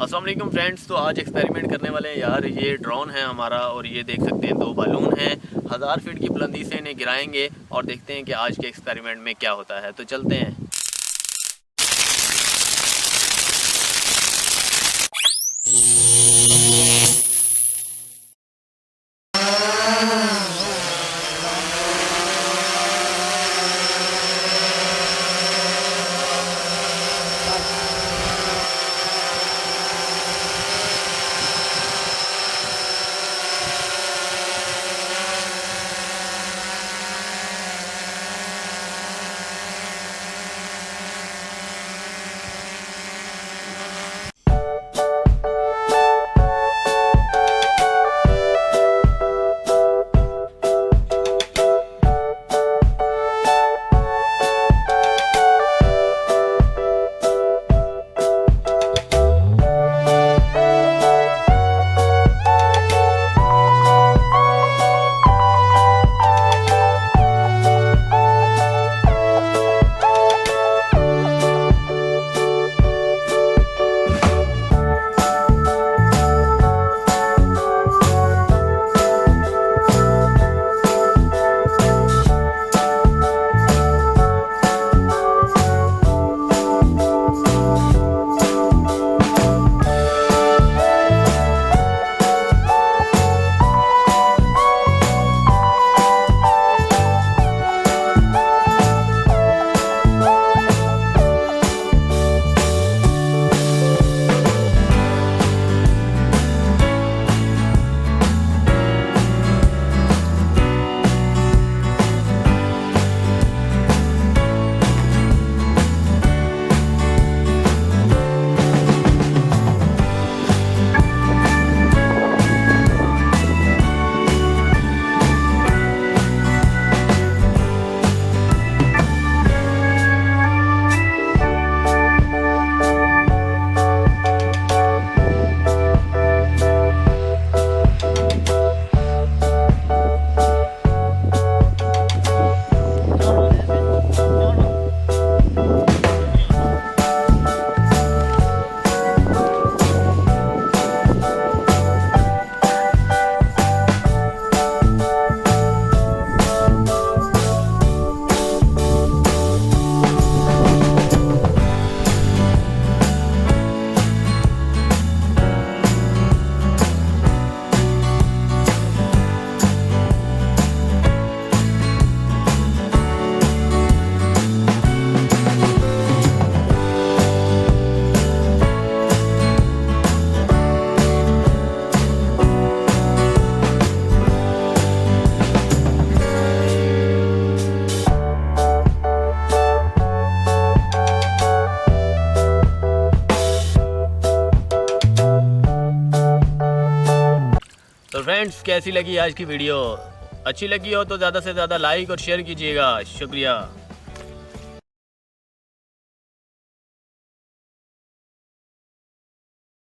अस्सलाम वालेकुम फ्रेंड्स। तो आज एक्सपेरिमेंट करने वाले हैं यार। ये ड्रोन है हमारा और ये देख सकते हैं 2 बालून हैं। 1000 फीट की बुलंदी से इन्हें गिराएंगे और देखते हैं कि आज के एक्सपेरिमेंट में क्या होता है। तो चलते हैं। तो फ्रेंड्स, कैसी लगी आज की वीडियो? अच्छी लगी हो तो ज़्यादा से ज़्यादा लाइक और शेयर कीजिएगा। शुक्रिया।